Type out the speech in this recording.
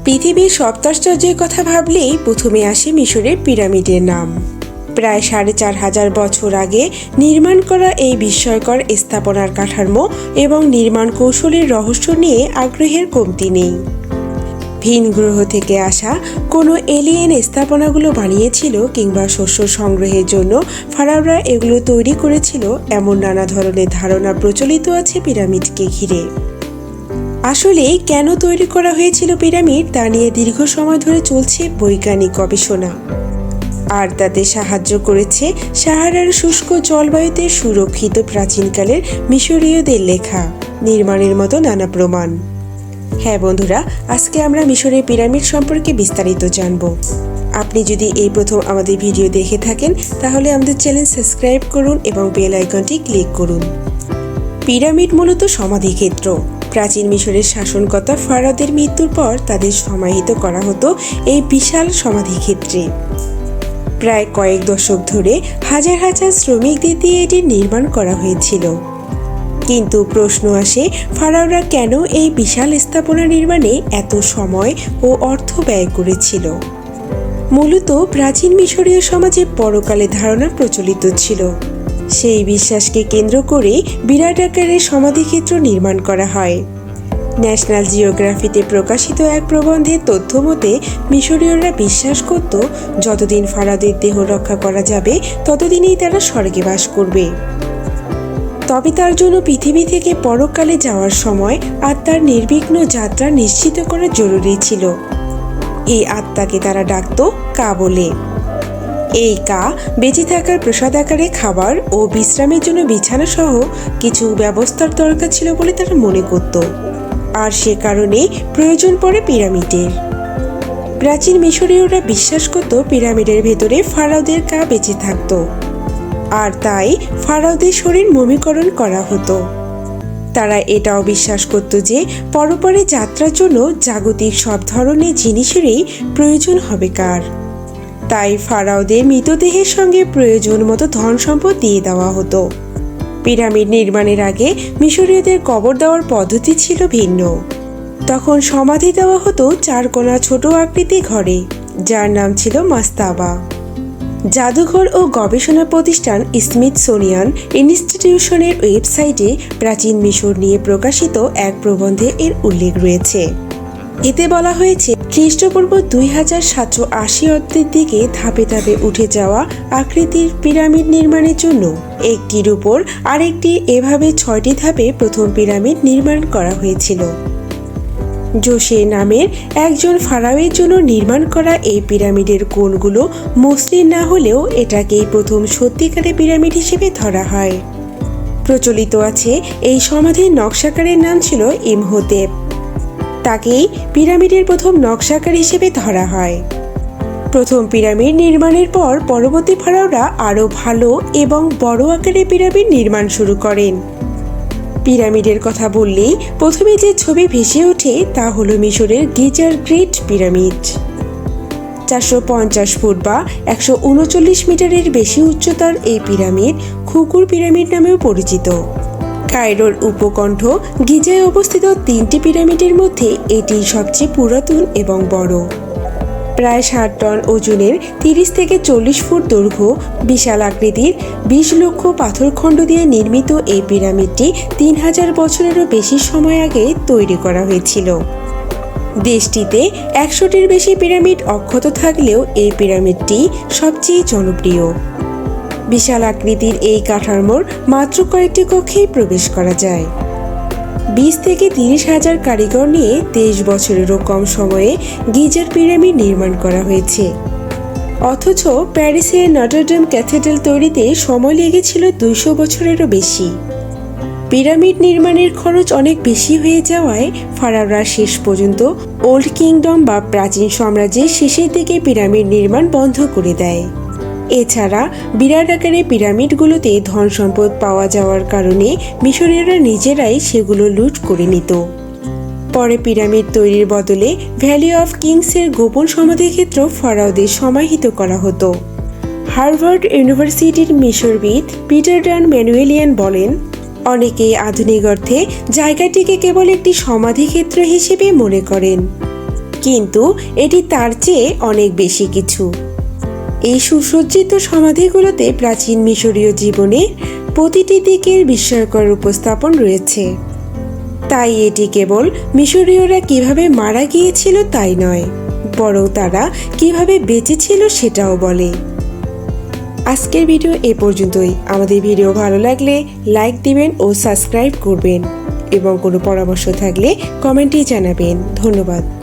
পৃথিবীর সপ্তাশ্চর্যের কথা ভাবলেই প্রথমে আসে মিশরের পিরামিডের নাম। প্রায় ৪,৫০০ বছর আগে নির্মাণ করা এই বিস্ময়কর স্থাপনার কাঠামো এবং নির্মাণ কৌশলের রহস্য নিয়ে আগ্রহের কমতি নেই। ভিন গ্রহ থেকে আসা কোনো এলিয়েন স্থাপনাগুলো বানিয়েছিল কিংবা শস্য সংগ্রহের জন্য ফারাওরা এগুলো তৈরি করেছিল, এমন নানা ধরনের ধারণা প্রচলিত আছে পিরামিডকে ঘিরে। আসলে কেন তৈরি করা হয়েছিল পিরামিড তা নিয়ে দীর্ঘ সময় ধরে চলছে বৈজ্ঞানিক গবেষণা, আর তাতে সাহায্য করেছে সাহারার শুষ্ক জলবায়ুতে সুরক্ষিত প্রাচীনকালের মিশরীয়দের লেখা নির্মাণের মতো নানা প্রমাণ। হ্যাঁ বন্ধুরা, আজকে আমরা মিশরের পিরামিড সম্পর্কে বিস্তারিত জানব। আপনি যদি এই প্রথম আমাদের ভিডিও দেখে থাকেন তাহলে আমাদের চ্যানেল সাবস্ক্রাইব করুন এবং বেল আইকনটি ক্লিক করুন। পিরামিড মূলত সমাধিক্ষেত্র। প্রাচীন মিশরের শাসনকর্তা ফারাওদের মৃত্যুর পর তাদের সমাহিত করা হতো এই বিশাল সমাধিক্ষেত্রে। প্রায় কয়েক দশক ধরে হাজার হাজার শ্রমিকদের দিয়ে এটি নির্মাণ করা হয়েছিল। কিন্তু প্রশ্ন আসে, ফারাওরা কেন এই বিশাল স্থাপনা নির্মাণে এত সময় ও অর্থ ব্যয় করেছিল? মূলত প্রাচীন মিশরীয় সমাজে পরকালে ধারণা প্রচলিত ছিল। সেই বিশ্বাসকে কেন্দ্র করে বিরাট আকারের সমাধিক্ষেত্র নির্মাণ করা হয়। ন্যাশনাল জিওগ্রাফিতে প্রকাশিত এক প্রবন্ধের তথ্য মতে মিশরীয়রা বিশ্বাস করত যতদিন ফারাওদের দেহ রক্ষা করা যাবে ততদিনই তারা স্বর্গে বাস করবে। তবে তার জন্য পৃথিবী থেকে পরকালে যাওয়ার সময় আত্মার নির্বিঘ্ন যাত্রা নিশ্চিত করা জরুরি ছিল। এই আত্মাকে তারা ডাকত কা বলে। এই কা বেঁচে থাকার প্রসাদ আকারে খাবার ও বিশ্রামের জন্য বিছানা সহ কিছু ব্যবস্থার দরকার ছিল বলে তারা মনে করত, আর সে কারণে প্রয়োজন পড়ে পিরামিডের। প্রাচীন মিশরীয়রা বিশ্বাস করত পিরামিডের ভেতরে ফারাওদের কা বেঁচে থাকত, আর তাই ফারাওদের শরীর মমিকরণ করা হতো। তারা এটাও বিশ্বাস করত যে পরপরে যাত্রার জন্য জাগতিক সব ধরনের জিনিসেরই প্রয়োজন হবে কার। তাই ফারাওদের মৃতদেহের সঙ্গে প্রয়োজন মতো ধন সম্পদ দিয়ে দেওয়া হতো। পিরামিড নির্মাণের আগে মিশরীয়দের কবর দেওয়ার পদ্ধতি ছিল ভিন্ন। তখন সমাধি দেওয়া হতো 4 কোণা ছোট আকৃতি ঘরে, যার নাম ছিল মাস্তাবা। জাদুঘর ও গবেষণা প্রতিষ্ঠান স্মিথসোনিয়ান ইনস্টিটিউশনের ওয়েবসাইটে প্রাচীন মিশর নিয়ে প্রকাশিত এক প্রবন্ধে এর উল্লেখ রয়েছে। এতে বলা হয়েছে, খ্রিস্টপূর্ব 2780 অব্দের দিকে ধাপে ধাপে উঠে যাওয়া আকৃতির পিরামিড নির্মাণের জন্য একটির উপর আরেকটি এভাবে 6টি ধাপে প্রথম পিরামিড নির্মাণ করা হয়েছিল। জোসে নামের একজন ফারাওয়ের জন্য নির্মাণ করা এই পিরামিডের কোণগুলো মসৃণ না হলেও এটাকেই প্রথম সত্যিকারের পিরামিড হিসেবে ধরা হয়। প্রচলিত আছে এই সমাধির নকশাকারের নাম ছিল ইমহোতেপ। তাকেই পিরামিডের প্রথম নকশাকার হিসেবে ধরা হয়। প্রথম পিরামিড নির্মাণের পর পরবর্তী ফারাওরা আরও ভালো এবং বড় আকারের পিরামিড নির্মাণ শুরু করেন। পিরামিডের কথা বললেই প্রথমে যে ছবি ভেসে ওঠে তা হলো মিশরের গিজার গ্রেট পিরামিড। 450 ফুট বা 139 মিটারের বেশি উচ্চতার এই পিরামিড খুকুর পিরামিড নামেও পরিচিত। কায়রোর উপকণ্ঠ গিজায় অবস্থিত 3টি পিরামিডের মধ্যে এটি সবচেয়ে পুরাতন এবং বড়। প্রায় 60 টন ওজনের 30 থেকে 40 ফুট দৈর্ঘ্য বিশাল আকৃতির 20 লক্ষ পাথরখণ্ড দিয়ে নির্মিত এই পিরামিডটি 3000 বছরেরও বেশি সময় আগে তৈরি করা হয়েছিল। দেশটিতে 100টির বেশি পিরামিড অক্ষত থাকলেও এই পিরামিডটি সবচেয়ে জনপ্রিয়। বিশাল আকৃতির এই কাঠামোর মাত্র কয়েকটি কক্ষেই প্রবেশ করা যায়। 20 থেকে 30 হাজার কারিগর নিয়ে 23 বছরেরও কম সময়ে গিজার পিরামিড নির্মাণ করা হয়েছে। অথচ প্যারিসের নটরডেম ক্যাথেড্রাল তৈরিতে সময় লেগেছিল 200 বছরেরও বেশি। পিরামিড নির্মাণের খরচ অনেক বেশি হয়ে যাওয়ায় ফারাওরা শেষ পর্যন্ত ওল্ড কিংডম বা প্রাচীন সাম্রাজ্যের শেষের দিকে পিরামিড নির্মাণ বন্ধ করে দেয়। এছাড়া বিরাট আকারে পিরামিডগুলোতে ধন সম্পদ পাওয়া যাওয়ার কারণে মিশরীয়রা নিজেরাই সেগুলো লুট করে নিত। পরে পিরামিড তৈরির বদলে ভ্যালি অফ কিংসের গোপন সমাধিক্ষেত্র ফারাওদের সমাহিত করা হতো। হার্ভার্ড ইউনিভার্সিটির মিশরবিদ পিটার ডান ম্যানুয়েলিয়ান বলেন, অনেকেই আধুনিক অর্থে জায়গাটিকে কেবল একটি সমাধিক্ষেত্র হিসেবে মনে করেন। কিন্তু এটি তার চেয়ে অনেক বেশি কিছু। এই সুসজ্জিত সমাধিগুলোতে প্রাচীন মিশরীয় জীবনের প্রতিটি দিকের বিস্ময়কর উপস্থাপন রয়েছে। তাই এটি কেবল মিশরীয়রা কিভাবে মারা গিয়েছিল তাই নয়, বরং তারা কিভাবে বেঁচে ছিল সেটাও বলে। আজকের ভিডিও এ পর্যন্তই। আমাদের ভিডিও ভালো লাগলে লাইক দিবেন ও সাবস্ক্রাইব করবেন এবং কোনো পরামর্শ থাকলে কমেন্টে জানাবেন। ধন্যবাদ।